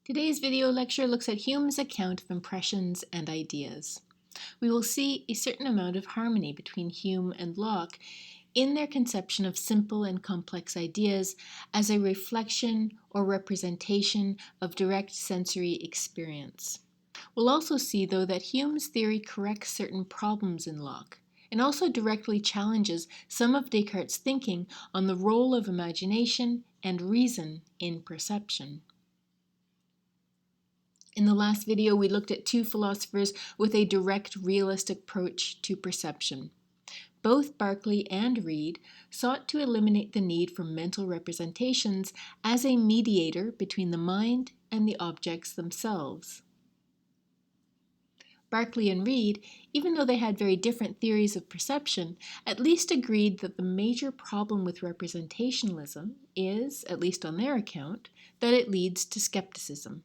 Today's video lecture looks at Hume's account of impressions and ideas. We will see a certain amount of harmony between Hume and Locke in their conception of simple and complex ideas as a reflection or representation of direct sensory experience. We'll also see, though, that Hume's theory corrects certain problems in Locke and also directly challenges some of Descartes' thinking on the role of imagination and reason in perception. In the last video, we looked at two philosophers with a direct realist approach to perception. Both Berkeley and Reid sought to eliminate the need for mental representations as a mediator between the mind and the objects themselves. Berkeley and Reid, even though they had very different theories of perception, at least agreed that the major problem with representationalism is, at least on their account, that it leads to skepticism.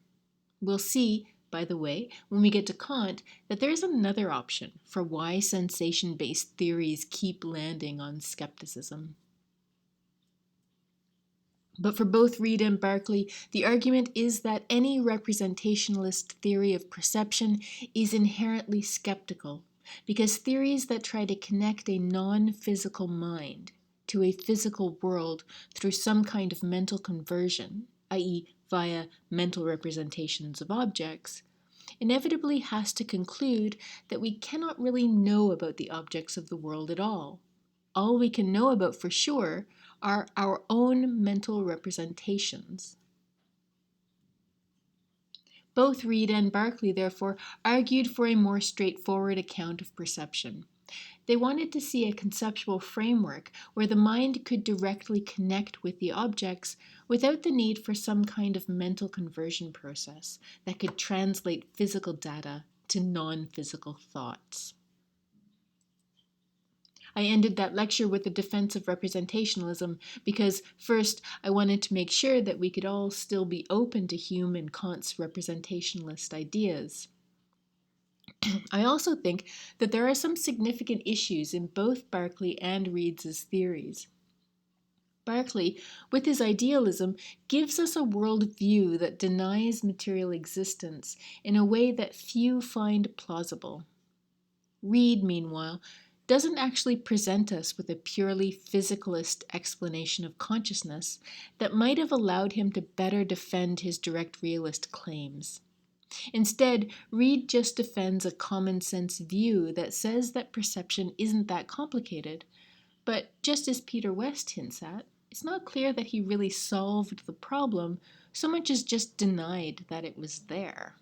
We'll see, by the way, when we get to Kant, that there is another option for why sensation-based theories keep landing on skepticism. But for both Reid and Berkeley, the argument is that any representationalist theory of perception is inherently skeptical, because theories that try to connect a non-physical mind to a physical world through some kind of mental conversion, i.e., via mental representations of objects, inevitably has to conclude that we cannot really know about the objects of the world at all. All we can know about for sure are our own mental representations. Both Reid and Berkeley, therefore, argued for a more straightforward account of perception. They wanted to see a conceptual framework where the mind could directly connect with the objects without the need for some kind of mental conversion process that could translate physical data to non-physical thoughts. I ended that lecture with a defense of representationalism because, first, I wanted to make sure that we could all still be open to Hume and Kant's representationalist ideas. I also think that there are some significant issues in both Berkeley and Reid's theories. Berkeley, with his idealism, gives us a world view that denies material existence in a way that few find plausible. Reid, meanwhile, doesn't actually present us with a purely physicalist explanation of consciousness that might have allowed him to better defend his direct realist claims. Instead, Reid just defends a common-sense view that says that perception isn't that complicated. But just as Peter West hints at, it's not clear that he really solved the problem so much as just denied that it was there.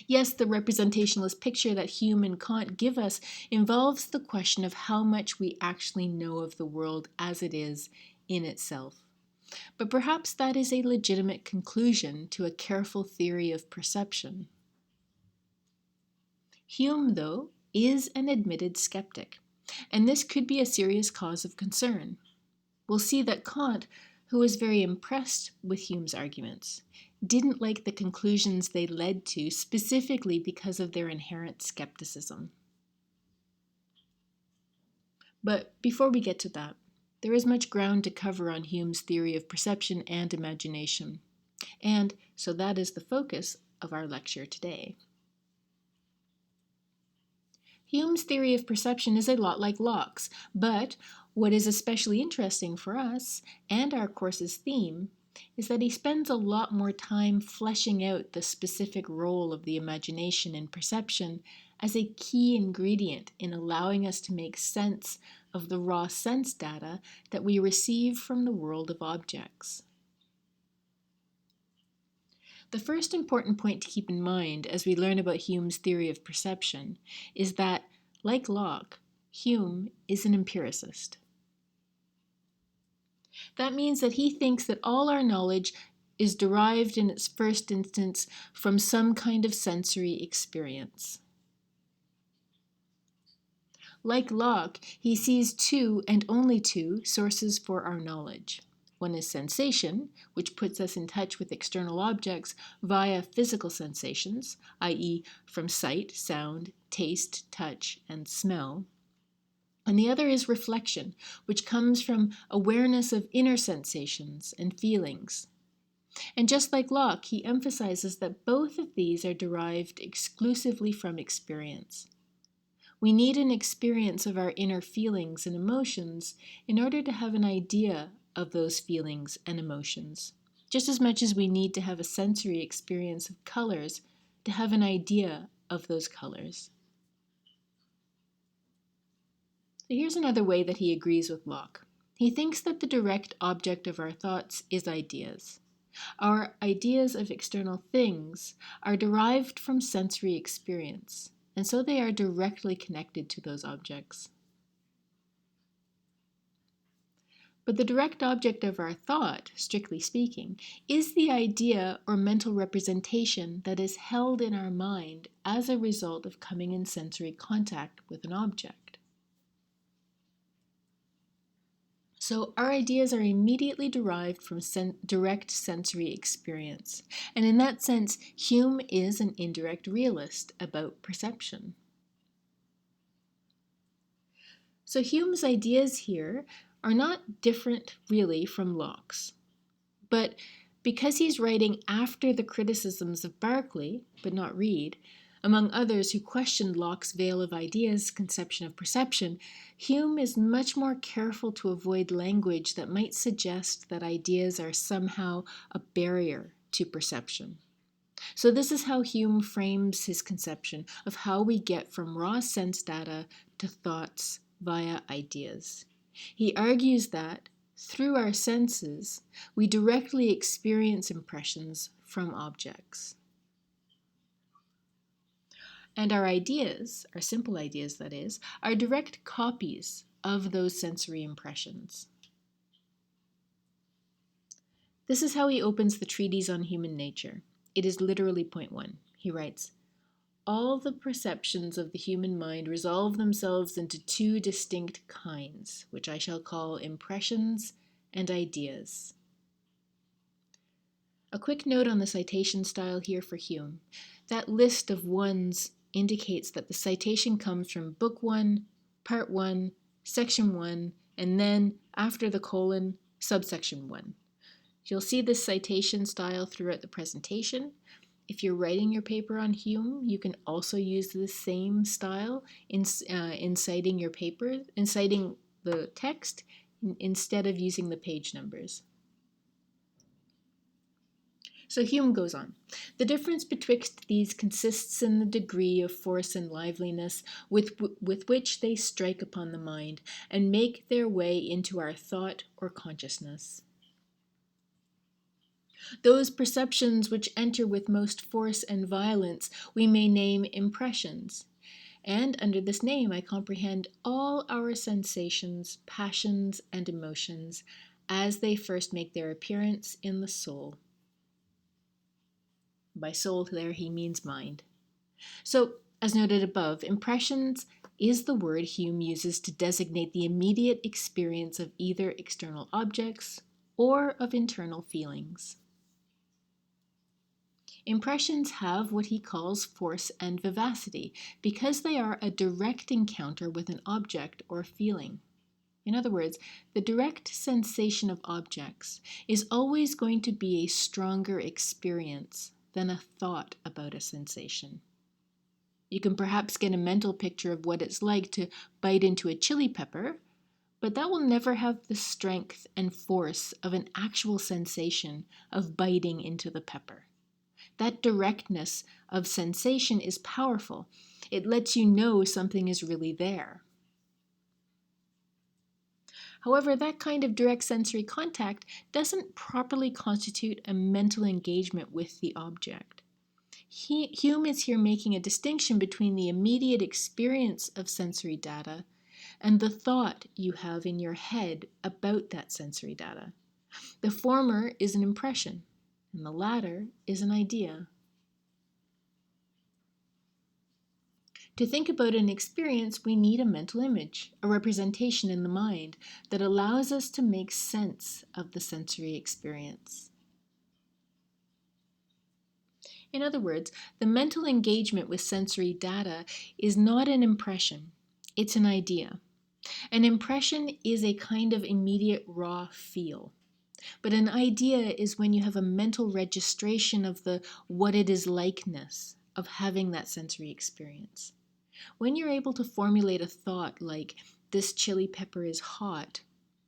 Yes, the representationalist picture that Hume and Kant give us involves the question of how much we actually know of the world as it is in itself. But perhaps that is a legitimate conclusion to a careful theory of perception. Hume, though, is an admitted skeptic, and this could be a serious cause of concern. We'll see that Kant, who was very impressed with Hume's arguments, didn't like the conclusions they led to specifically because of their inherent skepticism. But before we get to that, there is much ground to cover on Hume's theory of perception and imagination, and so that is the focus of our lecture today. Hume's theory of perception is a lot like Locke's, but what is especially interesting for us, and our course's theme, is that he spends a lot more time fleshing out the specific role of the imagination in perception as a key ingredient in allowing us to make sense of the raw sense data that we receive from the world of objects. The first important point to keep in mind as we learn about Hume's theory of perception is that, like Locke, Hume is an empiricist. That means that he thinks that all our knowledge is derived in its first instance from some kind of sensory experience. Like Locke, he sees two and only two sources for our knowledge. One is sensation, which puts us in touch with external objects via physical sensations, i.e., from sight, sound, taste, touch, and smell. And the other is reflection, which comes from awareness of inner sensations and feelings. And just like Locke, he emphasizes that both of these are derived exclusively from experience. We need an experience of our inner feelings and emotions in order to have an idea of those feelings and emotions, just as much as we need to have a sensory experience of colors to have an idea of those colors. So here's another way that he agrees with Locke. He thinks that the direct object of our thoughts is ideas. Our ideas of external things are derived from sensory experience, and so they are directly connected to those objects. But the direct object of our thought, strictly speaking, is the idea or mental representation that is held in our mind as a result of coming in sensory contact with an object. So our ideas are immediately derived from direct sensory experience. And in that sense, Hume is an indirect realist about perception. So Hume's ideas here are not different really from Locke's. But because he's writing after the criticisms of Berkeley, but not Reid, among others who questioned Locke's veil of ideas conception of perception, Hume is much more careful to avoid language that might suggest that ideas are somehow a barrier to perception. So this is how Hume frames his conception of how we get from raw sense data to thoughts via ideas. He argues that through our senses, we directly experience impressions from objects. And our ideas, our simple ideas that is, are direct copies of those sensory impressions. This is how he opens the Treatise on Human Nature. It is literally point 1. He writes, "All the perceptions of the human mind resolve themselves into two distinct kinds, which I shall call impressions and ideas." A quick note on the citation style here for Hume. That list of ones indicates that the citation comes from Book 1, Part 1, Section 1, and then, after the colon, Subsection 1. You'll see this citation style throughout the presentation. If you're writing your paper on Hume, you can also use the same style in citing your paper, in citing the text, instead of using the page numbers. So Hume goes on. "The difference betwixt these consists in the degree of force and liveliness with which they strike upon the mind and make their way into our thought or consciousness. Those perceptions which enter with most force and violence we may name impressions, and under this name I comprehend all our sensations, passions, and emotions as they first make their appearance in the soul." By soul there he means mind. So, as noted above, impressions is the word Hume uses to designate the immediate experience of either external objects or of internal feelings. Impressions have what he calls force and vivacity because they are a direct encounter with an object or feeling. In other words, the direct sensation of objects is always going to be a stronger experience than a thought about a sensation. You can perhaps get a mental picture of what it's like to bite into a chili pepper, but that will never have the strength and force of an actual sensation of biting into the pepper. That directness of sensation is powerful. It lets you know something is really there. However, that kind of direct sensory contact doesn't properly constitute a mental engagement with the object. Hume is here making a distinction between the immediate experience of sensory data and the thought you have in your head about that sensory data. The former is an impression, and the latter is an idea. To think about an experience, we need a mental image, a representation in the mind that allows us to make sense of the sensory experience. In other words, the mental engagement with sensory data is not an impression, it's an idea. An impression is a kind of immediate raw feel. But an idea is when you have a mental registration of the what it is likeness of having that sensory experience. When you're able to formulate a thought like, this chili pepper is hot,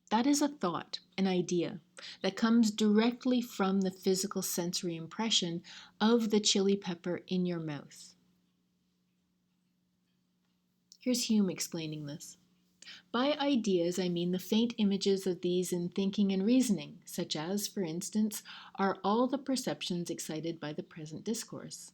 that is a thought, an idea, that comes directly from the physical sensory impression of the chili pepper in your mouth. Here's Hume explaining this. By ideas, I mean the faint images of these in thinking and reasoning, such as, for instance, are all the perceptions excited by the present discourse.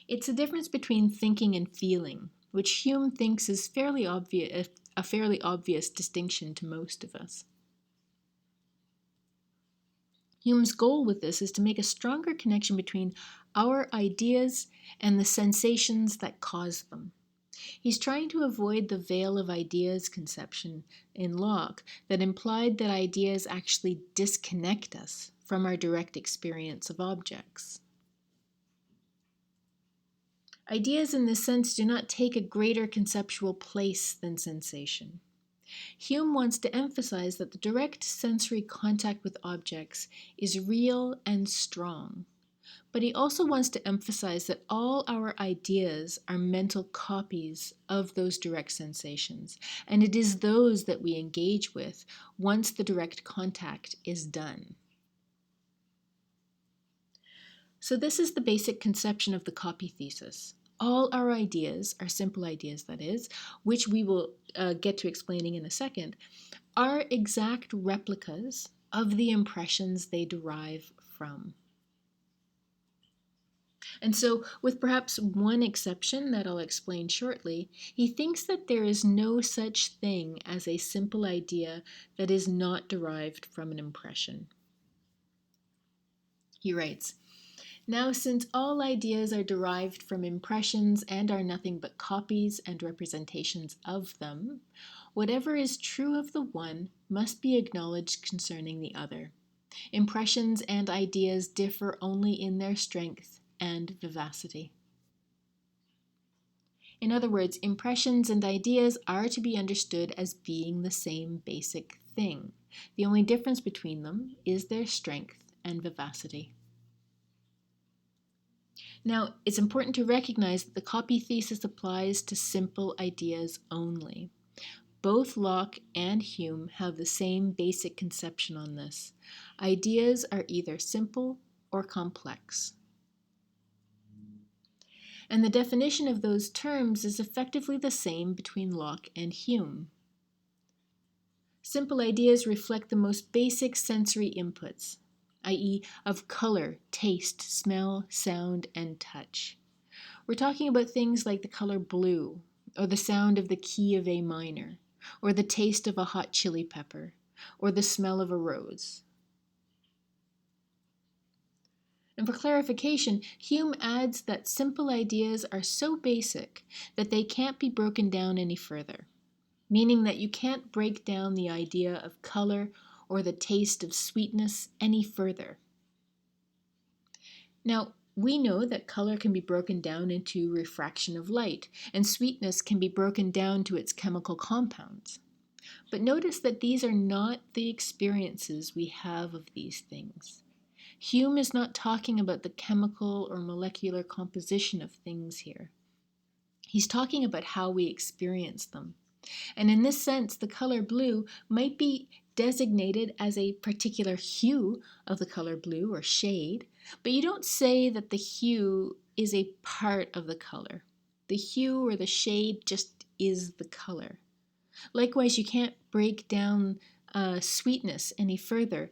It's a difference between thinking and feeling, which Hume thinks is a fairly obvious distinction to most of us. Hume's goal with this is to make a stronger connection between our ideas and the sensations that cause them. He's trying to avoid the veil of ideas conception in Locke that implied that ideas actually disconnect us from our direct experience of objects. Ideas in this sense do not take a greater conceptual place than sensation. Hume wants to emphasize that the direct sensory contact with objects is real and strong. But he also wants to emphasize that all our ideas are mental copies of those direct sensations, and it is those that we engage with once the direct contact is done. So this is the basic conception of the copy thesis. All our ideas, our simple ideas that is, which we will get to explaining in a second, are exact replicas of the impressions they derive from. And so, with perhaps one exception that I'll explain shortly, he thinks that there is no such thing as a simple idea that is not derived from an impression. He writes, now, since all ideas are derived from impressions and are nothing but copies and representations of them, whatever is true of the one must be acknowledged concerning the other. Impressions and ideas differ only in their strength and vivacity. In other words, impressions and ideas are to be understood as being the same basic thing. The only difference between them is their strength and vivacity. Now, it's important to recognize that the copy thesis applies to simple ideas only. Both Locke and Hume have the same basic conception on this. Ideas are either simple or complex. And the definition of those terms is effectively the same between Locke and Hume. Simple ideas reflect the most basic sensory inputs, i.e., of color, taste, smell, sound, and touch. We're talking about things like the color blue, or the sound of the key of A minor, or the taste of a hot chili pepper, or the smell of a rose. And for clarification, Hume adds that simple ideas are so basic that they can't be broken down any further, meaning that you can't break down the idea of color or the taste of sweetness any further. Now, we know that color can be broken down into refraction of light, and sweetness can be broken down to its chemical compounds. But notice that these are not the experiences we have of these things. Hume is not talking about the chemical or molecular composition of things here. He's talking about how we experience them. And in this sense, the color blue might be designated as a particular hue of the color blue or shade, but you don't say that the hue is a part of the color. The hue or the shade just is the color. Likewise, you can't break down sweetness any further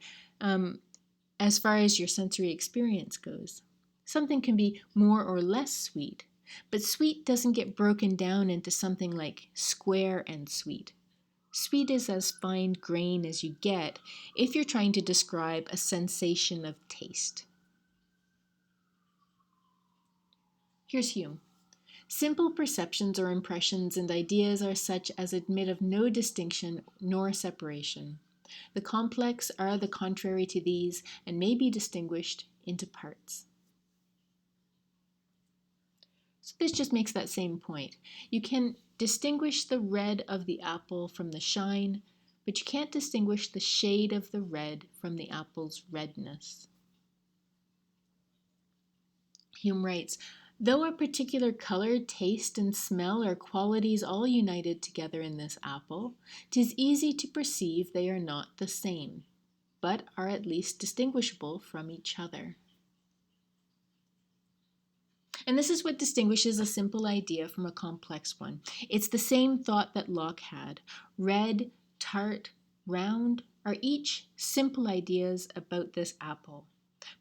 as far as your sensory experience goes. Something can be more or less sweet, but sweet doesn't get broken down into something like square and sweet. Sweet is as fine grain as you get if you're trying to describe a sensation of taste. Here's Hume. Simple perceptions or impressions and ideas are such as admit of no distinction nor separation. The complex are the contrary to these and may be distinguished into parts. So this just makes that same point. You can distinguish the red of the apple from the shine, but you can't distinguish the shade of the red from the apple's redness. Hume writes, though a particular color, taste, and smell are qualities all united together in this apple, 'tis easy to perceive they are not the same, but are at least distinguishable from each other. And this is what distinguishes a simple idea from a complex one. It's the same thought that Locke had. Red, tart, round are each simple ideas about this apple.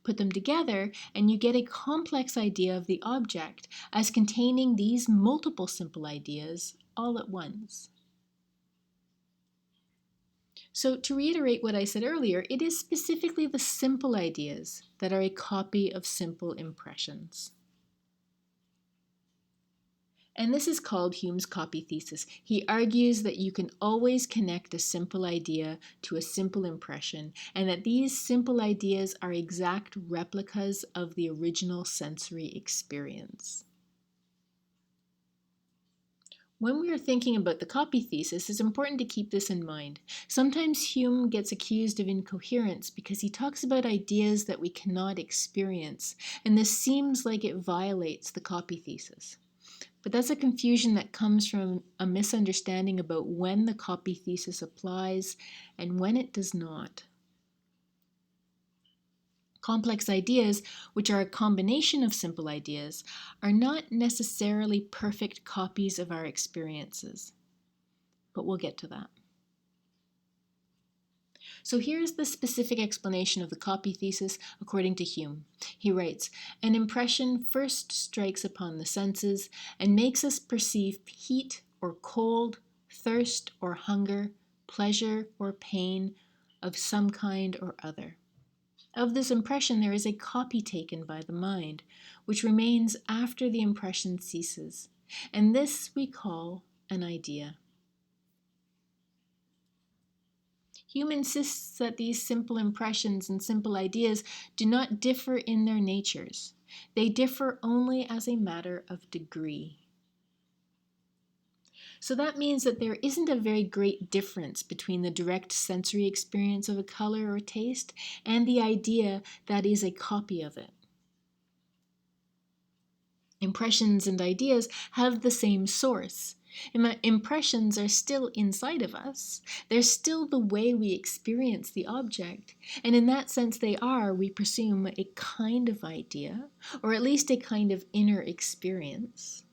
Put them together, and you get a complex idea of the object as containing these multiple simple ideas all at once. So, to reiterate what I said earlier, it is specifically the simple ideas that are a copy of simple impressions. And this is called Hume's copy thesis. He argues that you can always connect a simple idea to a simple impression, and that these simple ideas are exact replicas of the original sensory experience. When we are thinking about the copy thesis, it's important to keep this in mind. Sometimes Hume gets accused of incoherence because he talks about ideas that we cannot experience, and this seems like it violates the copy thesis. But that's a confusion that comes from a misunderstanding about when the copy thesis applies and when it does not. Complex ideas, which are a combination of simple ideas, are not necessarily perfect copies of our experiences. But we'll get to that. So here's the specific explanation of the copy thesis according to Hume. He writes, an impression first strikes upon the senses and makes us perceive heat or cold, thirst or hunger, pleasure or pain of some kind or other. Of this impression there is a copy taken by the mind, which remains after the impression ceases, and this we call an idea. Hume insists that these simple impressions and simple ideas do not differ in their natures. They differ only as a matter of degree. So that means that there isn't a very great difference between the direct sensory experience of a color or taste and the idea that is a copy of it. Impressions and ideas have the same source. Impressions are still inside of us. They're still the way we experience the object. And in that sense, they are, we presume, a kind of idea, or at least a kind of inner experience.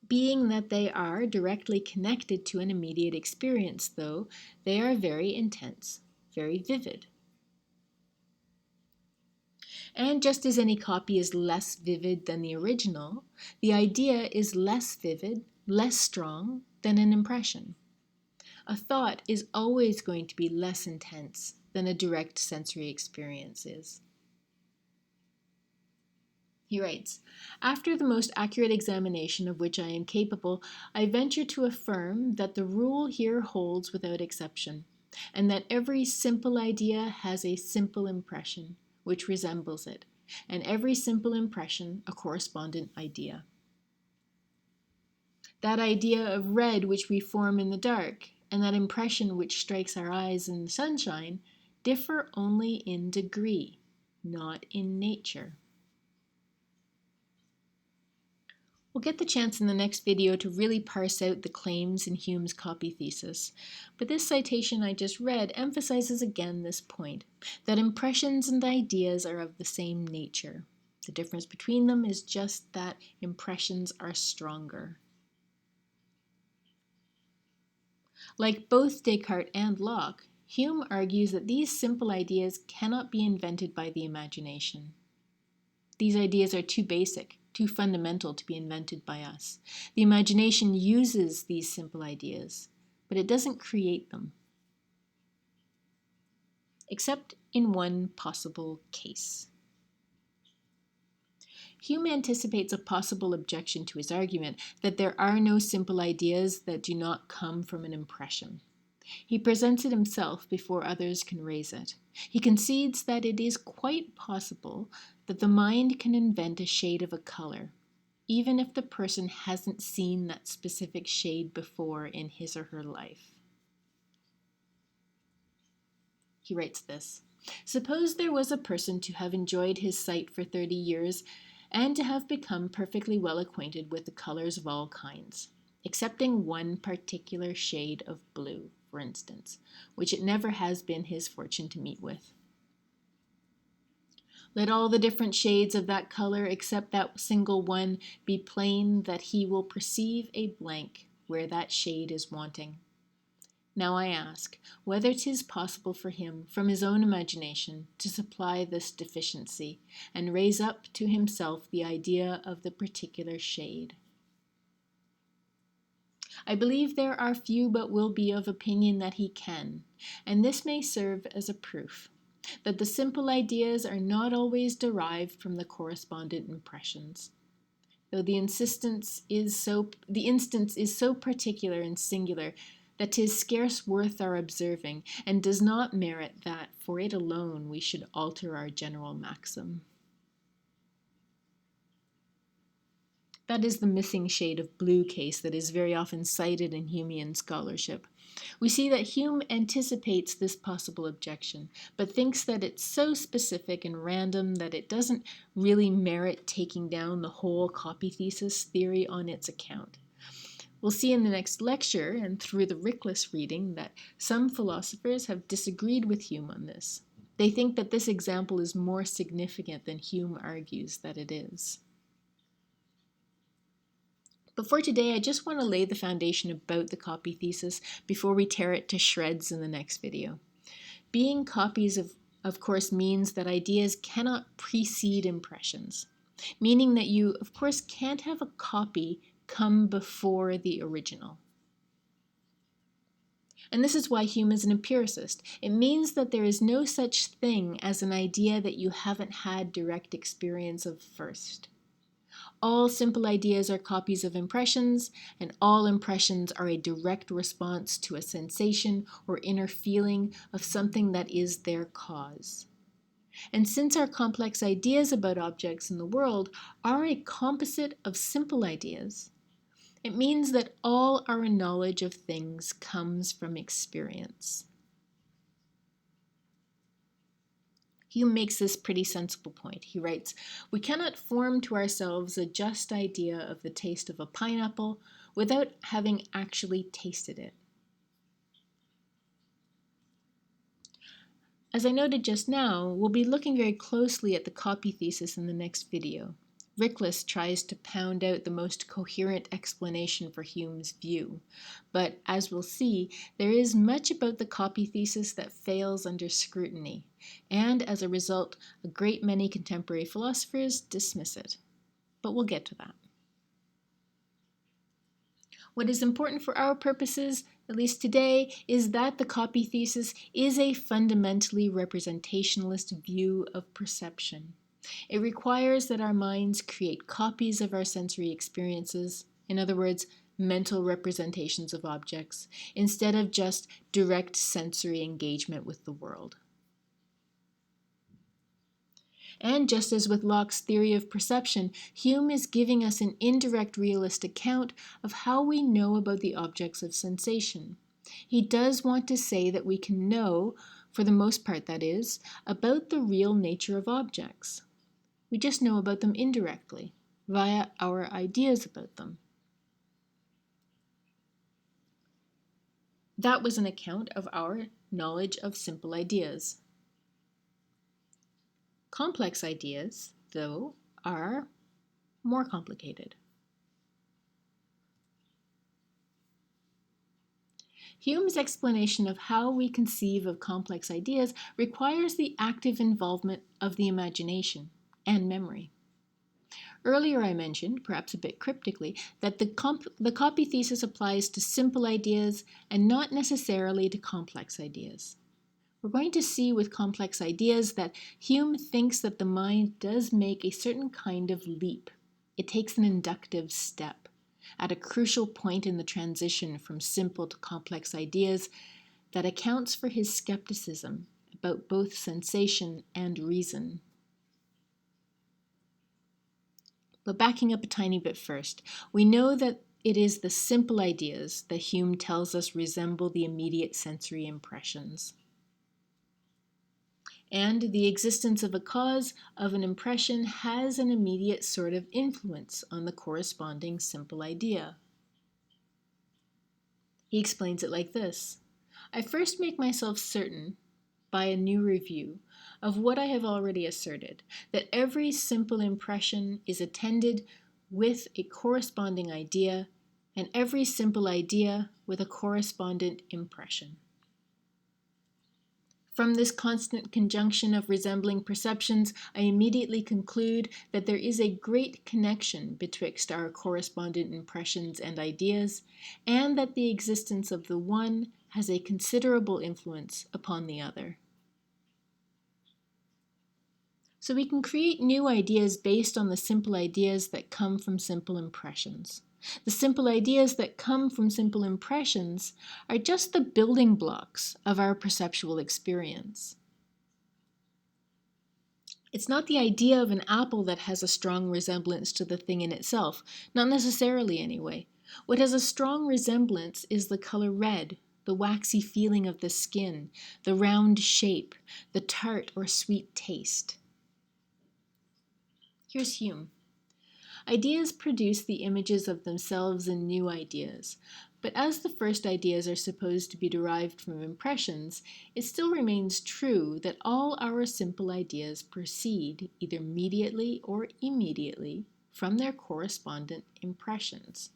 Being that they are directly connected to an immediate experience, though, they are very intense, very vivid. And just as any copy is less vivid than the original, the idea is less vivid, less strong than an impression. A thought is always going to be less intense than a direct sensory experience is. He writes, after the most accurate examination of which I am capable, I venture to affirm that the rule here holds without exception, and that every simple idea has a simple impression, which resembles it, and every simple impression a correspondent idea. That idea of red which we form in the dark, and that impression which strikes our eyes in the sunshine, differ only in degree, not in nature. We'll get the chance in the next video to really parse out the claims in Hume's copy thesis, but this citation I just read emphasizes again this point, that impressions and ideas are of the same nature. The difference between them is just that impressions are stronger. Like both Descartes and Locke, Hume argues that these simple ideas cannot be invented by the imagination. These ideas are too basic, too fundamental to be invented by us. The imagination uses these simple ideas, but it doesn't create them. Except in one possible case. Hume anticipates a possible objection to his argument that there are no simple ideas that do not come from an impression. He presents it himself before others can raise it. He concedes that it is quite possible that the mind can invent a shade of a color, even if the person hasn't seen that specific shade before in his or her life. He writes this: "Suppose there was a person to have enjoyed his sight for 30 years, and to have become perfectly well acquainted with the colors of all kinds, excepting one particular shade of blue, for instance, which it never has been his fortune to meet with. Let all the different shades of that color, except that single one, be plain, that he will perceive a blank where that shade is wanting. Now I ask, whether 'tis possible for him, from his own imagination, to supply this deficiency, and raise up to himself the idea of the particular shade? I believe there are few but will be of opinion that he can, and this may serve as a proof that the simple ideas are not always derived from the correspondent impressions, though the instance is so particular and singular that 'tis scarce worth our observing, and does not merit that for it alone we should alter our general maxim." That is the missing shade of blue case that is very often cited in Humean scholarship. We see that Hume anticipates this possible objection, but thinks that it's so specific and random that it doesn't really merit taking down the whole copy thesis theory on its account. We'll see in the next lecture, and through the Reckless reading, that some philosophers have disagreed with Hume on this. They think that this example is more significant than Hume argues that it is. But for today, I just want to lay the foundation about the copy thesis before we tear it to shreds in the next video. Being copies of course, means that ideas cannot precede impressions, meaning that you, of course, can't have a copy come before the original. And this is why Hume is an empiricist. It means that there is no such thing as an idea that you haven't had direct experience of first. All simple ideas are copies of impressions, and all impressions are a direct response to a sensation or inner feeling of something that is their cause. And since our complex ideas about objects in the world are a composite of simple ideas, it means that all our knowledge of things comes from experience. Hume makes this pretty sensible point. He writes, "We cannot form to ourselves a just idea of the taste of a pineapple without having actually tasted it." As I noted just now, we'll be looking very closely at the copy thesis in the next video. Reckless tries to pound out the most coherent explanation for Hume's view, but as we'll see, there is much about the copy thesis that fails under scrutiny, and as a result, a great many contemporary philosophers dismiss it. But we'll get to that. What is important for our purposes, at least today, is that the copy thesis is a fundamentally representationalist view of perception. It requires that our minds create copies of our sensory experiences, in other words, mental representations of objects, instead of just direct sensory engagement with the world. And just as with Locke's theory of perception, Hume is giving us an indirect realist account of how we know about the objects of sensation. He does want to say that we can know, for the most part that is, about the real nature of objects. We just know about them indirectly, via our ideas about them. That was an account of our knowledge of simple ideas. Complex ideas, though, are more complicated. Hume's explanation of how we conceive of complex ideas requires the active involvement of the imagination and memory. Earlier I mentioned, perhaps a bit cryptically, that the copy thesis applies to simple ideas and not necessarily to complex ideas. We're going to see with complex ideas that Hume thinks that the mind does make a certain kind of leap. It takes an inductive step at a crucial point in the transition from simple to complex ideas that accounts for his skepticism about both sensation and reason. But backing up a tiny bit first, we know that it is the simple ideas that Hume tells us resemble the immediate sensory impressions. And the existence of a cause of an impression has an immediate sort of influence on the corresponding simple idea. He explains it like this: I first make myself certain, by a new review, of what I have already asserted, that every simple impression is attended with a corresponding idea, and every simple idea with a correspondent impression. From this constant conjunction of resembling perceptions, I immediately conclude that there is a great connection betwixt our correspondent impressions and ideas, and that the existence of the one has a considerable influence upon the other. So we can create new ideas based on the simple ideas that come from simple impressions. The simple ideas that come from simple impressions are just the building blocks of our perceptual experience. It's not the idea of an apple that has a strong resemblance to the thing in itself, not necessarily anyway. What has a strong resemblance is the color red, the waxy feeling of the skin, the round shape, the tart or sweet taste. Here's Hume. Ideas produce the images of themselves in new ideas, but as the first ideas are supposed to be derived from impressions, it still remains true that all our simple ideas proceed, either mediately or immediately, from their correspondent impressions.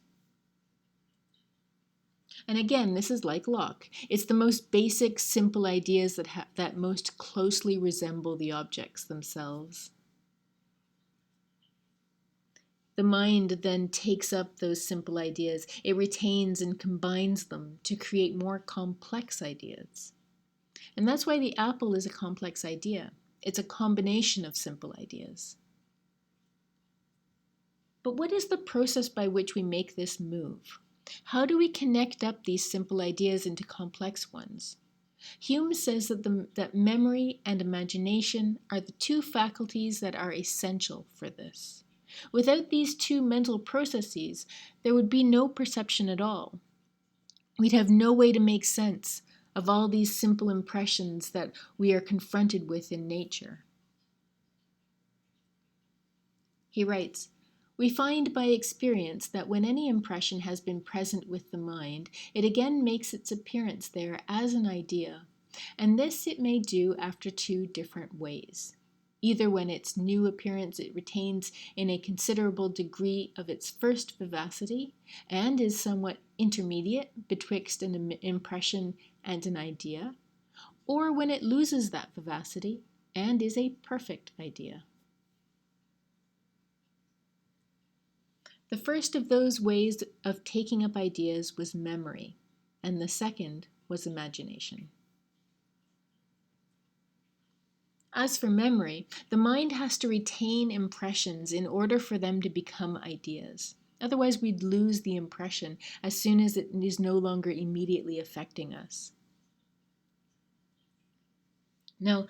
And again, this is like Locke. It's the most basic, simple ideas that most closely resemble the objects themselves. The mind then takes up those simple ideas. It retains and combines them to create more complex ideas. And that's why the apple is a complex idea. It's a combination of simple ideas. But what is the process by which we make this move? How do we connect up these simple ideas into complex ones? Hume says that memory and imagination are the two faculties that are essential for this. Without these two mental processes, there would be no perception at all. We'd have no way to make sense of all these simple impressions that we are confronted with in nature. He writes, we find by experience that when any impression has been present with the mind, it again makes its appearance there as an idea, and this it may do after two different ways. Either when its new appearance it retains in a considerable degree of its first vivacity, and is somewhat intermediate betwixt an impression and an idea, or when it loses that vivacity, and is a perfect idea. The first of those ways of taking up ideas was memory, and the second was imagination. As for memory, the mind has to retain impressions in order for them to become ideas. Otherwise, we'd lose the impression as soon as it is no longer immediately affecting us. Now,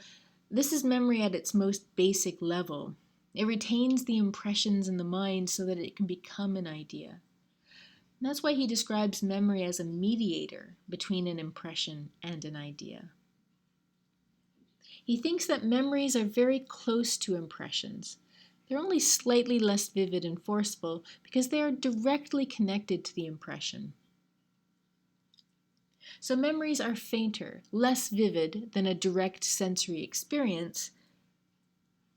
this is memory at its most basic level. It retains the impressions in the mind so that it can become an idea. And that's why he describes memory as a mediator between an impression and an idea. He thinks that memories are very close to impressions. They're only slightly less vivid and forceful because they are directly connected to the impression. So memories are fainter, less vivid than a direct sensory experience,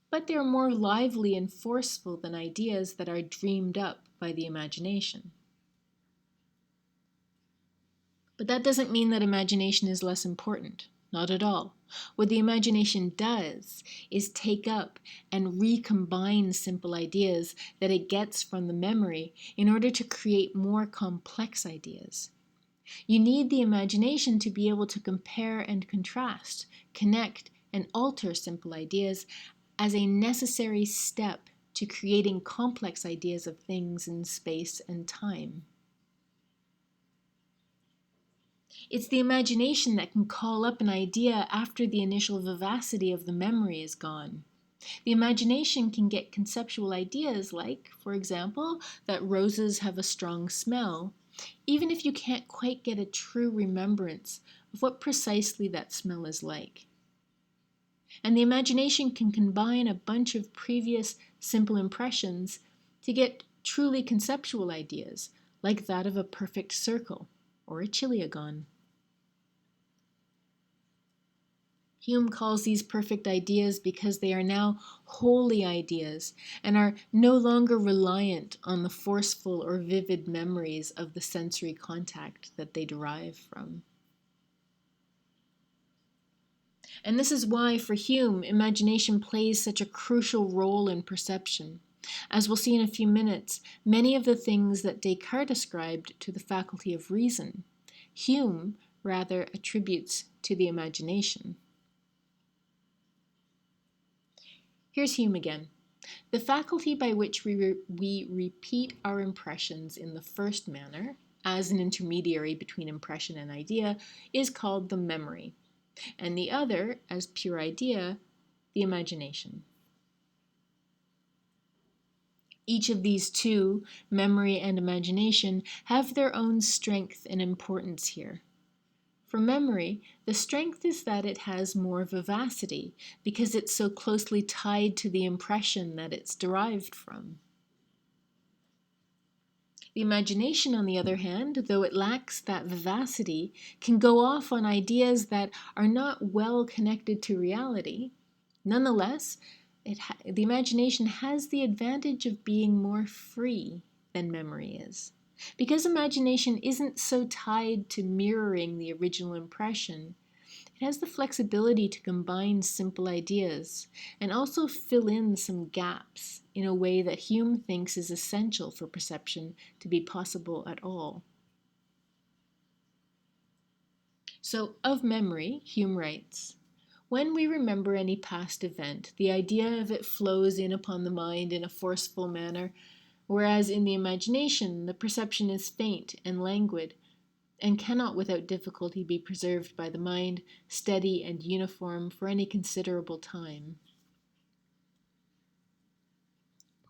but they're more lively and forceful than ideas that are dreamed up by the imagination. But that doesn't mean that imagination is less important. Not at all. What the imagination does is take up and recombine simple ideas that it gets from the memory in order to create more complex ideas. You need the imagination to be able to compare and contrast, connect and alter simple ideas as a necessary step to creating complex ideas of things in space and time. It's the imagination that can call up an idea after the initial vivacity of the memory is gone. The imagination can get conceptual ideas like, for example, that roses have a strong smell, even if you can't quite get a true remembrance of what precisely that smell is like. And the imagination can combine a bunch of previous simple impressions to get truly conceptual ideas, like that of a perfect circle or a chiliagon. Hume calls these perfect ideas because they are now wholly ideas and are no longer reliant on the forceful or vivid memories of the sensory contact that they derive from. And this is why, for Hume, imagination plays such a crucial role in perception. As we'll see in a few minutes, many of the things that Descartes ascribed to the faculty of reason, Hume rather attributes to the imagination. Here's Hume again. The faculty by which we repeat our impressions in the first manner, as an intermediary between impression and idea, is called the memory, and the other, as pure idea, the imagination. Each of these two, memory and imagination, have their own strength and importance here. For memory, the strength is that it has more vivacity because it's so closely tied to the impression that it's derived from. The imagination, on the other hand, though it lacks that vivacity, can go off on ideas that are not well connected to reality. Nonetheless, the imagination has the advantage of being more free than memory is. Because imagination isn't so tied to mirroring the original impression, it has the flexibility to combine simple ideas and also fill in some gaps in a way that Hume thinks is essential for perception to be possible at all. So, of memory, Hume writes, when we remember any past event, the idea of it flows in upon the mind in a forceful manner, whereas in the imagination the perception is faint and languid, and cannot without difficulty be preserved by the mind, steady and uniform for any considerable time.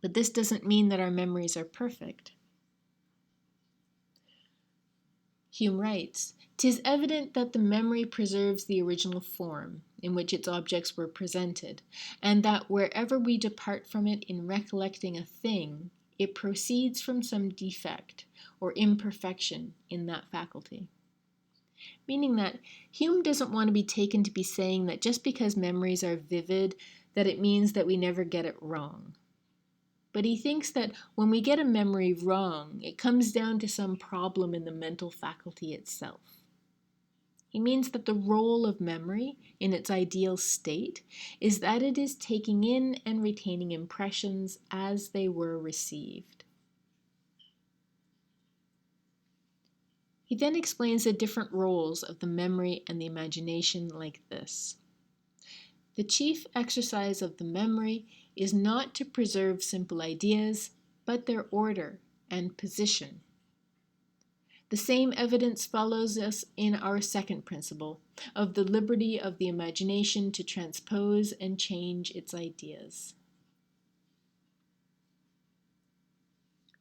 But this doesn't mean that our memories are perfect. Hume writes, "'Tis evident that the memory preserves the original form in which its objects were presented, and that wherever we depart from it in recollecting a thing, it proceeds from some defect or imperfection in that faculty." Meaning that Hume doesn't want to be taken to be saying that just because memories are vivid, that it means that we never get it wrong. But he thinks that when we get a memory wrong, it comes down to some problem in the mental faculty itself. He means that the role of memory, in its ideal state, is that it is taking in and retaining impressions as they were received. He then explains the different roles of the memory and the imagination like this. The chief exercise of the memory is not to preserve simple ideas, but their order and position. The same evidence follows us in our second principle, of the liberty of the imagination to transpose and change its ideas.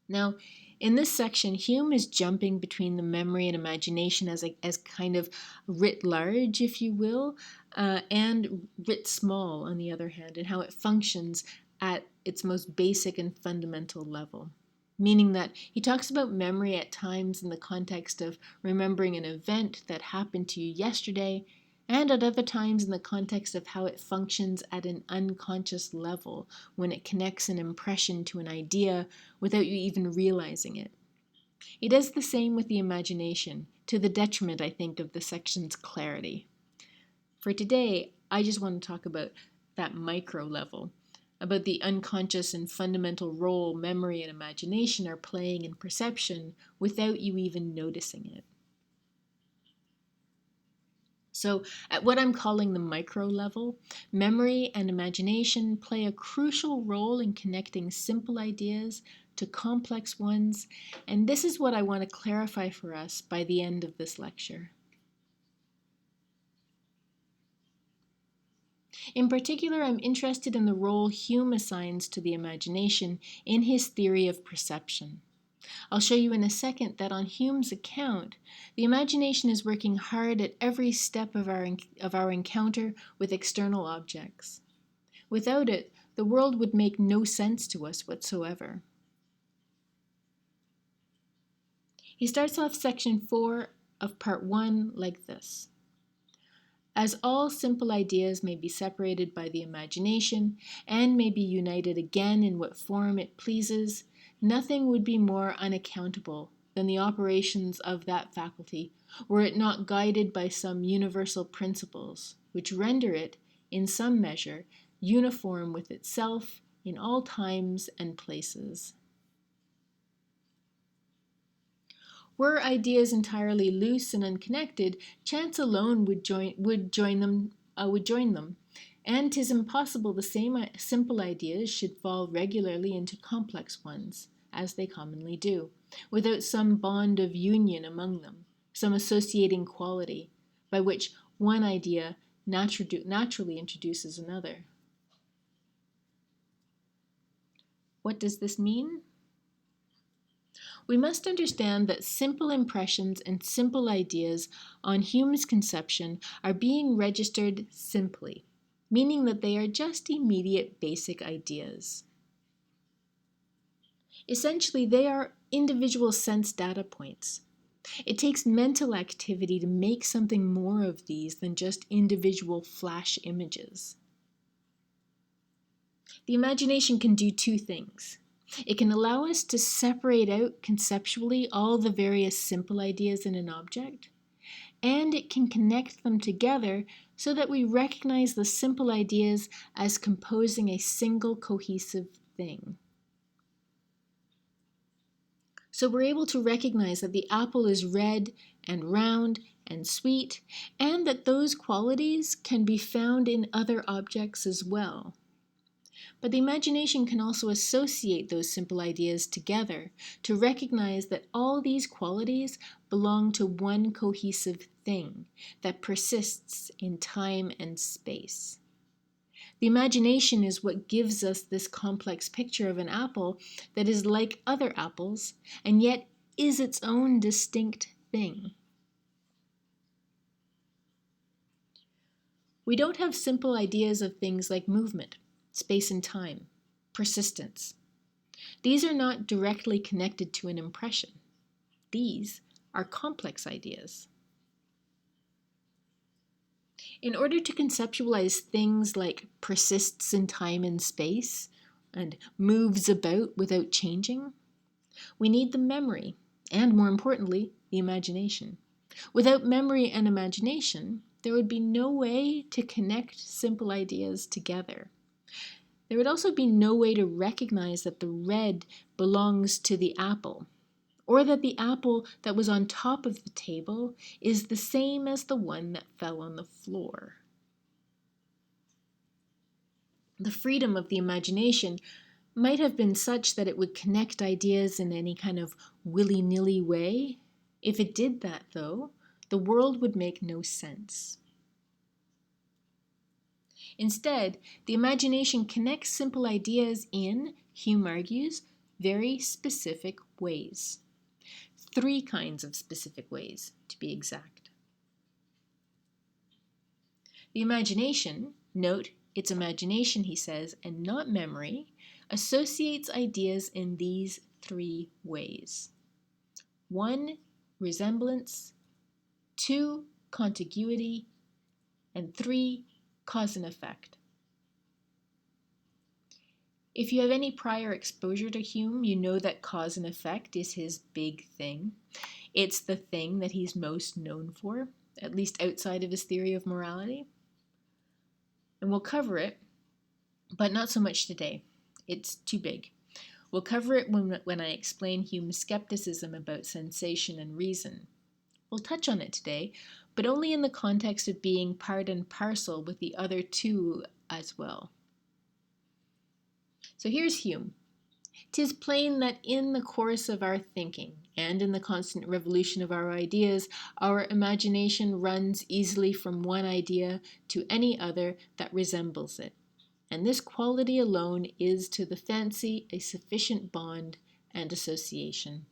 Now, in this section, Hume is jumping between the memory and imagination as kind of writ large, if you will, and writ small, on the other hand, and how it functions at its most basic and fundamental level. Meaning that he talks about memory at times in the context of remembering an event that happened to you yesterday, and at other times in the context of how it functions at an unconscious level when it connects an impression to an idea without you even realizing it. He does the same with the imagination, to the detriment, I think, of the section's clarity. For today, I just want to talk about that micro level, about the unconscious and fundamental role memory and imagination are playing in perception without you even noticing it. So, at what I'm calling the micro level, memory and imagination play a crucial role in connecting simple ideas to complex ones, and this is what I want to clarify for us by the end of this lecture. In particular, I'm interested in the role Hume assigns to the imagination in his theory of perception. I'll show you in a second that on Hume's account, the imagination is working hard at every step of our encounter with external objects. Without it, the world would make no sense to us whatsoever. He starts off section 4 of part 1 like this. As all simple ideas may be separated by the imagination and may be united again in what form it pleases, nothing would be more unaccountable than the operations of that faculty, were it not guided by some universal principles, which render it, in some measure, uniform with itself in all times and places. Were ideas entirely loose and unconnected, chance alone would join them, and 'tis impossible the same simple ideas should fall regularly into complex ones, as they commonly do, without some bond of union among them, some associating quality, by which one idea naturally introduces another. What does this mean? We must understand that simple impressions and simple ideas on Hume's conception are being registered simply, meaning that they are just immediate basic ideas. Essentially, they are individual sense data points. It takes mental activity to make something more of these than just individual flash images. The imagination can do two things. It can allow us to separate out conceptually all the various simple ideas in an object, and it can connect them together so that we recognize the simple ideas as composing a single cohesive thing. So we're able to recognize that the apple is red and round and sweet, and that those qualities can be found in other objects as well. But the imagination can also associate those simple ideas together to recognize that all these qualities belong to one cohesive thing that persists in time and space. The imagination is what gives us this complex picture of an apple that is like other apples and yet is its own distinct thing. We don't have simple ideas of things like movement, space and time, persistence. These are not directly connected to an impression. These are complex ideas. In order to conceptualize things like persists in time and space and moves about without changing, we need the memory and, more importantly, the imagination. Without memory and imagination, there would be no way to connect simple ideas together. There would also be no way to recognize that the red belongs to the apple, or that the apple that was on top of the table is the same as the one that fell on the floor. The freedom of the imagination might have been such that it would connect ideas in any kind of willy-nilly way. If it did that, though, the world would make no sense. Instead, the imagination connects simple ideas in, Hume argues, very specific ways. 3 kinds of specific ways, to be exact. The imagination, note it's imagination, he says, and not memory, associates ideas in these 3 ways. 1, resemblance, 2, contiguity, and 3, cause and effect. If you have any prior exposure to Hume, you know that cause and effect is his big thing. It's the thing that he's most known for, at least outside of his theory of morality. And we'll cover it, but not so much today. It's too big. We'll cover it when I explain Hume's skepticism about sensation and reason. We'll touch on it today, but only in the context of being part and parcel with the other 2 as well. So here's Hume. "'Tis plain that in the course of our thinking, and in the constant revolution of our ideas, our imagination runs easily from one idea to any other that resembles it. And this quality alone is to the fancy a sufficient bond and association."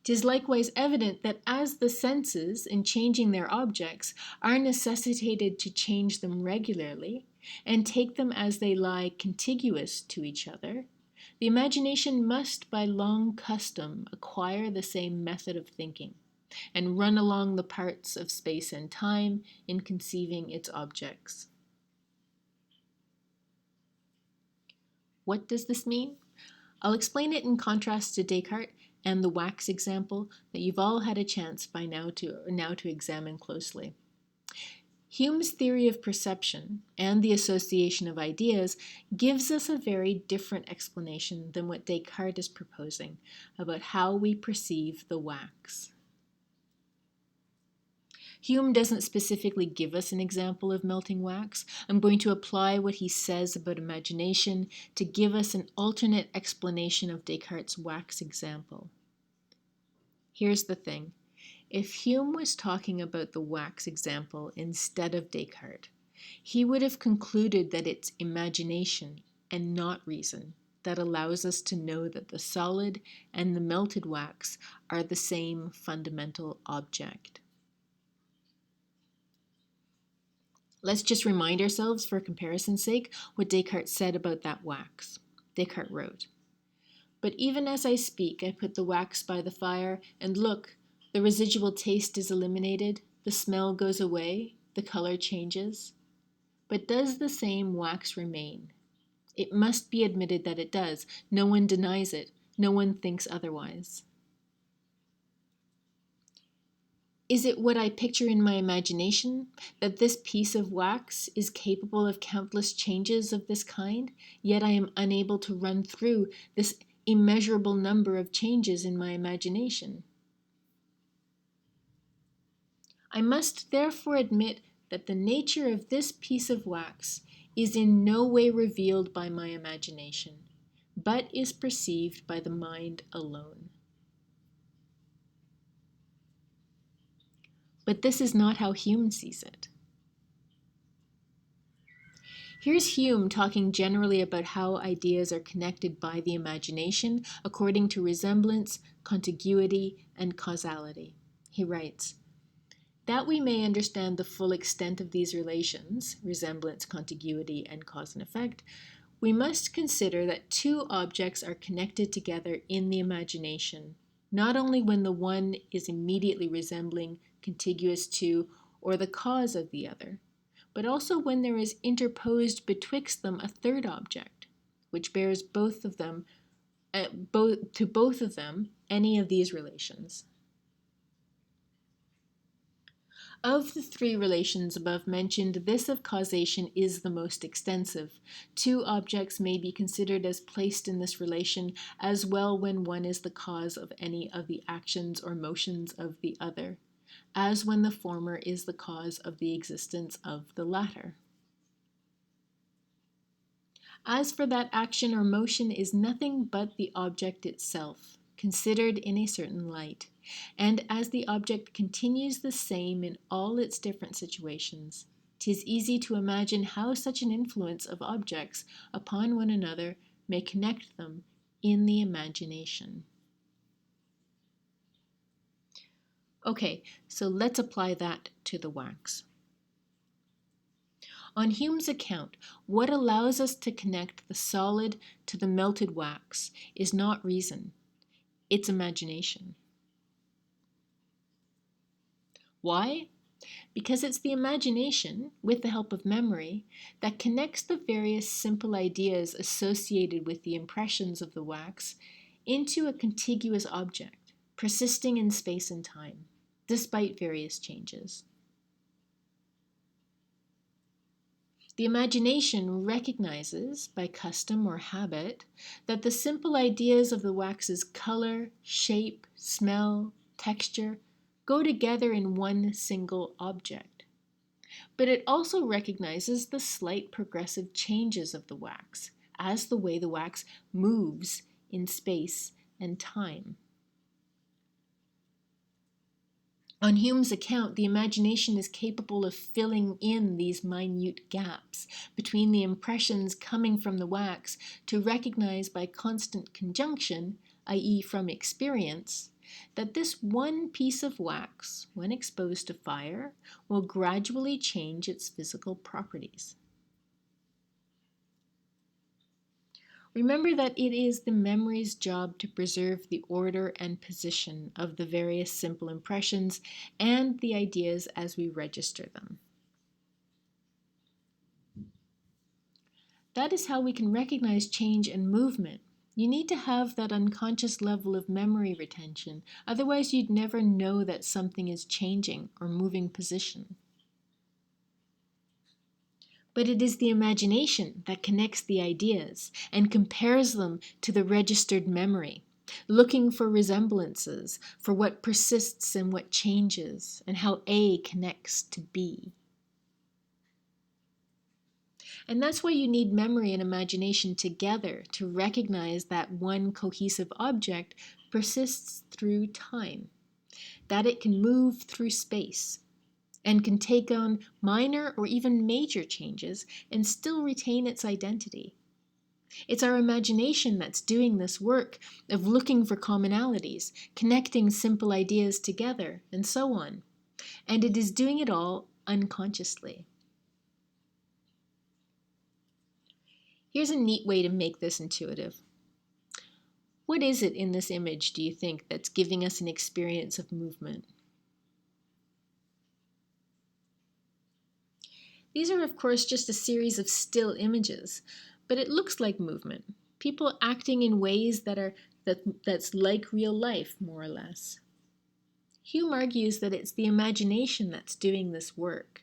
'Tis likewise evident that as the senses, in changing their objects, are necessitated to change them regularly, and take them as they lie contiguous to each other, the imagination must by long custom acquire the same method of thinking, and run along the parts of space and time in conceiving its objects. What does this mean? I'll explain it in contrast to Descartes and the wax example that you've all had a chance by now to examine closely. Hume's theory of perception and the association of ideas gives us a very different explanation than what Descartes is proposing about how we perceive the wax. Hume doesn't specifically give us an example of melting wax. I'm going to apply what he says about imagination to give us an alternate explanation of Descartes' wax example. Here's the thing. If Hume was talking about the wax example instead of Descartes, he would have concluded that it's imagination and not reason that allows us to know that the solid and the melted wax are the same fundamental object. Let's just remind ourselves, for comparison's sake, what Descartes said about that wax. Descartes wrote, "But even as I speak, I put the wax by the fire, and look, the residual taste is eliminated, the smell goes away, the color changes. But does the same wax remain? It must be admitted that it does. No one denies it. No one thinks otherwise. Is it what I picture in my imagination, that this piece of wax is capable of countless changes of this kind, yet I am unable to run through this immeasurable number of changes in my imagination? I must therefore admit that the nature of this piece of wax is in no way revealed by my imagination, but is perceived by the mind alone." But this is not how Hume sees it. Here's Hume talking generally about how ideas are connected by the imagination according to resemblance, contiguity, and causality. He writes, "That we may understand the full extent of these relations, resemblance, contiguity, and cause and effect, we must consider that two objects are connected together in the imagination, not only when the one is immediately resembling, contiguous to, or the cause of the other, but also when there is interposed betwixt them a third object, which bears to both of them any of these relations." Of the three relations above mentioned, this of causation is the most extensive. Two objects may be considered as placed in this relation as well when one is the cause of any of the actions or motions of the other, as when the former is the cause of the existence of the latter. As for that action or motion is nothing but the object itself, considered in a certain light, and as the object continues the same in all its different situations, 'tis easy to imagine how such an influence of objects upon one another may connect them in the imagination. Okay, so let's apply that to the wax. On Hume's account, what allows us to connect the solid to the melted wax is not reason, it's imagination. Why? Because it's the imagination, with the help of memory, that connects the various simple ideas associated with the impressions of the wax into a contiguous object, persisting in space and time, despite various changes. The imagination recognizes, by custom or habit, that the simple ideas of the wax's color, shape, smell, texture go together in one single object. But it also recognizes the slight progressive changes of the wax, as the way the wax moves in space and time. On Hume's account, the imagination is capable of filling in these minute gaps between the impressions coming from the wax to recognize by constant conjunction, i.e., from experience, that this one piece of wax, when exposed to fire, will gradually change its physical properties. Remember that it is the memory's job to preserve the order and position of the various simple impressions and the ideas as we register them. That is how we can recognize change and movement. You need to have that unconscious level of memory retention, otherwise you'd never know that something is changing or moving position. But it is the imagination that connects the ideas and compares them to the registered memory, looking for resemblances, for what persists and what changes, and how A connects to B. And that's why you need memory and imagination together to recognize that one cohesive object persists through time, that it can move through space, and can take on minor or even major changes and still retain its identity. It's our imagination that's doing this work of looking for commonalities, connecting simple ideas together, and so on. And it is doing it all unconsciously. Here's a neat way to make this intuitive. What is it in this image, do you think, that's giving us an experience of movement? These are, of course, just a series of still images, but it looks like movement. People acting in ways that's like real life, more or less. Hume argues that it's the imagination that's doing this work.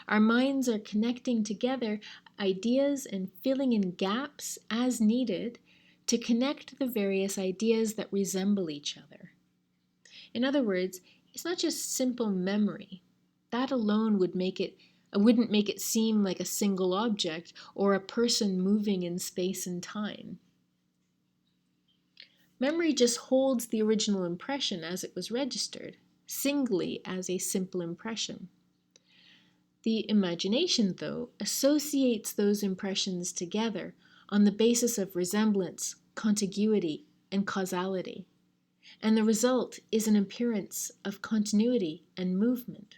Our minds are connecting together ideas and filling in gaps as needed to connect the various ideas that resemble each other. In other words, it's not just simple memory. That alone wouldn't make it seem like a single object or a person moving in space and time. Memory just holds the original impression as it was registered, singly as a simple impression. The imagination, though, associates those impressions together on the basis of resemblance, contiguity, and causality. And the result is an appearance of continuity and movement.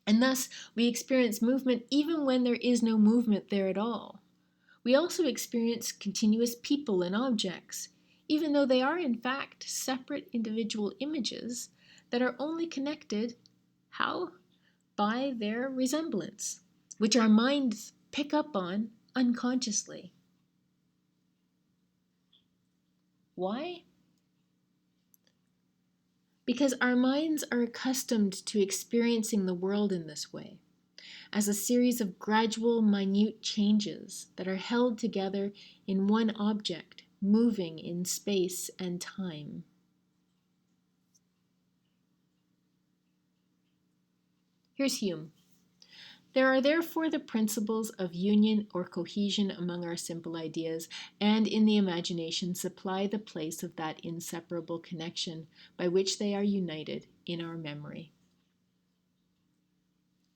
And thus, we experience movement even when there is no movement there at all. We also experience continuous people and objects, even though they are in fact separate individual images that are only connected, how? By their resemblance, which our minds pick up on unconsciously. Why? Because our minds are accustomed to experiencing the world in this way, as a series of gradual, minute changes that are held together in one object, moving in space and time. Here's Hume. There are therefore the principles of union or cohesion among our simple ideas, and in the imagination supply the place of that inseparable connection by which they are united in our memory.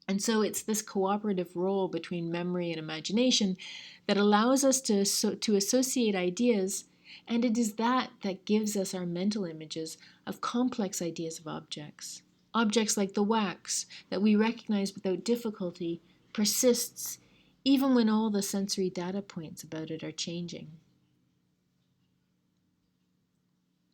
And so it's this cooperative role between memory and imagination that allows us to associate ideas, and it is that gives us our mental images of complex ideas of objects. Objects like the wax that we recognize without difficulty persists even when all the sensory data points about it are changing.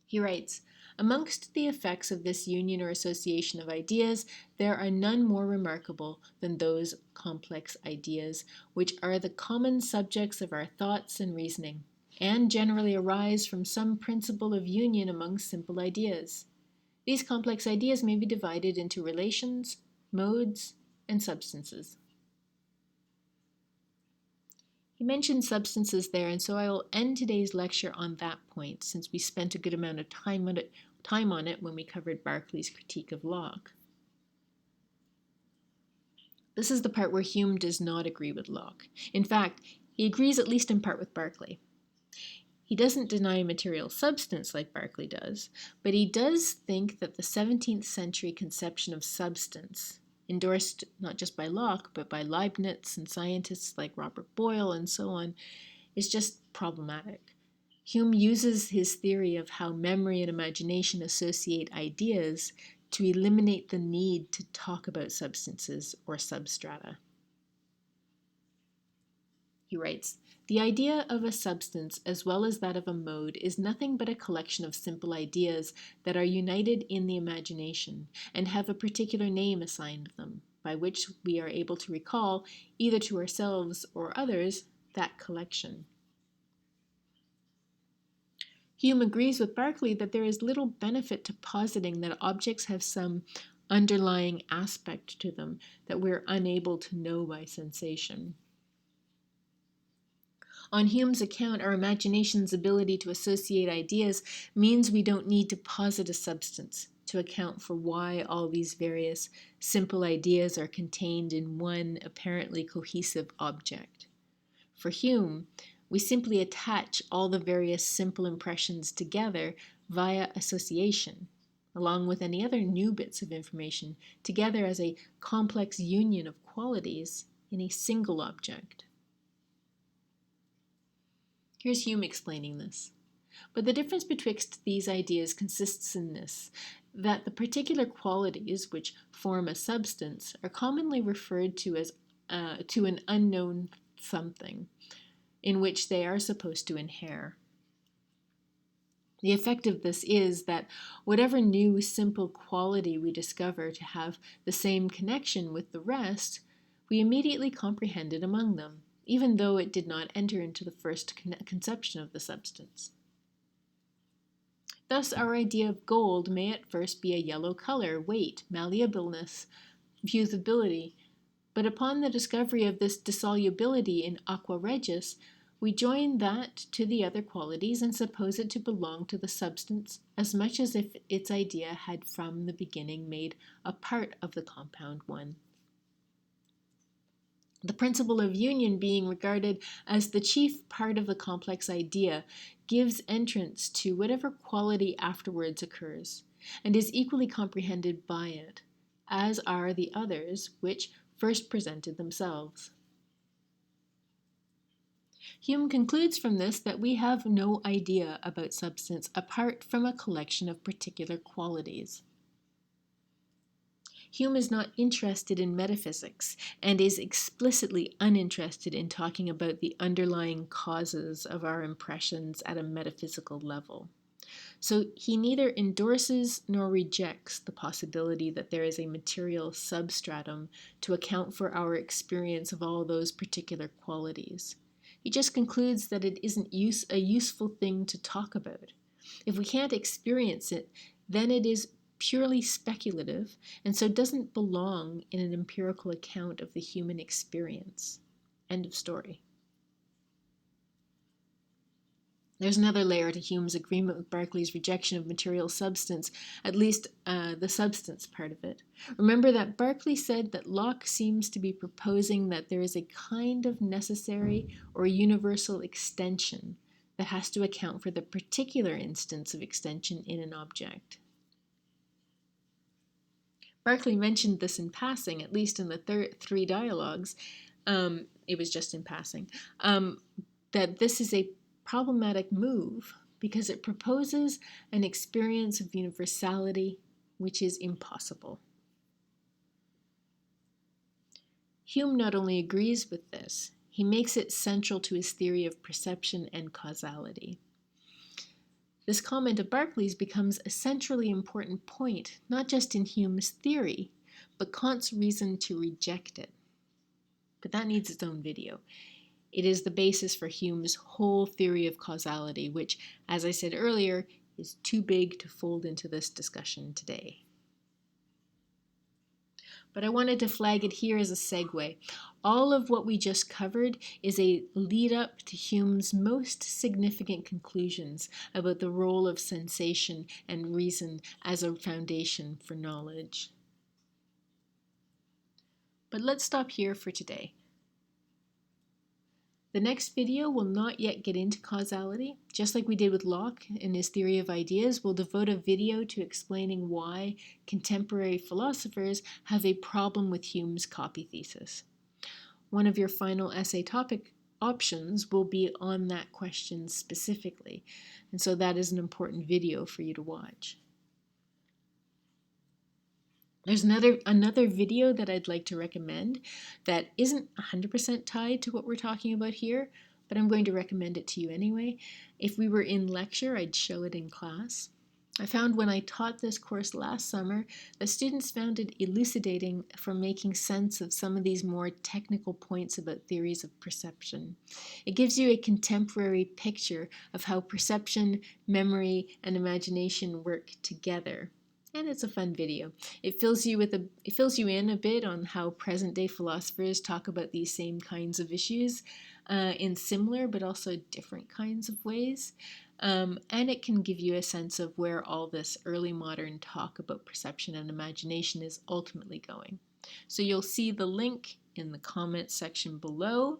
He writes, amongst the effects of this union or association of ideas, there are none more remarkable than those complex ideas, which are the common subjects of our thoughts and reasoning, and generally arise from some principle of union among simple ideas. These complex ideas may be divided into relations, modes, and substances. He mentioned substances there, and so I will end today's lecture on that point, since we spent a good amount of time on it when we covered Berkeley's critique of Locke. This is the part where Hume does not agree with Locke. In fact, he agrees at least in part with Berkeley. He doesn't deny material substance like Berkeley does, but he does think that the 17th century conception of substance, endorsed not just by Locke, but by Leibniz and scientists like Robert Boyle and so on, is just problematic. Hume uses his theory of how memory and imagination associate ideas to eliminate the need to talk about substances or substrata. He writes, "The idea of a substance as well as that of a mode is nothing but a collection of simple ideas that are united in the imagination and have a particular name assigned them, by which we are able to recall, either to ourselves or others, that collection." Hume agrees with Berkeley that there is little benefit to positing that objects have some underlying aspect to them that we're unable to know by sensation. On Hume's account, our imagination's ability to associate ideas means we don't need to posit a substance to account for why all these various simple ideas are contained in one apparently cohesive object. For Hume, we simply attach all the various simple impressions together via association, along with any other new bits of information, together as a complex union of qualities in a single object. Here's Hume explaining this. But the difference betwixt these ideas consists in this, that the particular qualities which form a substance are commonly referred to as to an unknown something, in which they are supposed to inhere. The effect of this is that whatever new simple quality we discover to have the same connection with the rest, we immediately comprehend it among them, even though it did not enter into the first conception of the substance. Thus, our idea of gold may at first be a yellow color, weight, malleableness, fusibility, but upon the discovery of this dissolubility in aqua regis, we join that to the other qualities and suppose it to belong to the substance as much as if its idea had from the beginning made a part of the compound one. The principle of union being regarded as the chief part of the complex idea gives entrance to whatever quality afterwards occurs, and is equally comprehended by it, as are the others which first presented themselves. Hume concludes from this that we have no idea about substance apart from a collection of particular qualities. Hume is not interested in metaphysics and is explicitly uninterested in talking about the underlying causes of our impressions at a metaphysical level. So he neither endorses nor rejects the possibility that there is a material substratum to account for our experience of all those particular qualities. He just concludes that it isn't a useful thing to talk about. If we can't experience it, then it is purely speculative, and so doesn't belong in an empirical account of the human experience. End of story. There's another layer to Hume's agreement with Berkeley's rejection of material substance, at least the substance part of it. Remember that Berkeley said that Locke seems to be proposing that there is a kind of necessary or universal extension that has to account for the particular instance of extension in an object. Berkeley mentioned this in passing, at least in the three dialogues. It was just in passing. That this is a problematic move because it proposes an experience of universality which is impossible. Hume not only agrees with this, he makes it central to his theory of perception and causality. This comment of Berkeley's becomes a centrally important point, not just in Hume's theory, but Kant's reason to reject it. But that needs its own video. It is the basis for Hume's whole theory of causality, which, as I said earlier, is too big to fold into this discussion today. But I wanted to flag it here as a segue. All of what we just covered is a lead up to Hume's most significant conclusions about the role of sensation and reason as a foundation for knowledge. But let's stop here for today. The next video will not yet get into causality. Just like we did with Locke in his theory of ideas, we'll devote a video to explaining why contemporary philosophers have a problem with Hume's copy thesis. One of your final essay topic options will be on that question specifically. And so that is an important video for you to watch. There's another video that I'd like to recommend that isn't 100% tied to what we're talking about here, but I'm going to recommend it to you anyway. If we were in lecture, I'd show it in class. I found when I taught this course last summer, the students found it elucidating for making sense of some of these more technical points about theories of perception. It gives you a contemporary picture of how perception, memory, and imagination work together. And it's a fun video. It fills you in a bit on how present-day philosophers talk about these same kinds of issues in similar but also different kinds of ways. And it can give you a sense of where all this early modern talk about perception and imagination is ultimately going. So you'll see the link in the comments section below,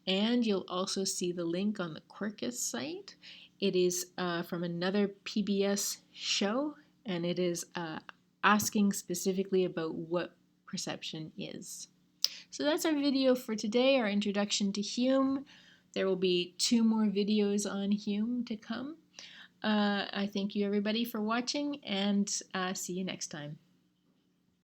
and you'll also see the link on the Quercus site. It is from another PBS show, and it is asking specifically about what perception is. So that's our video for today, our introduction to Hume. There will be 2 more videos on Hume to come. I thank you everybody for watching, and see you next time.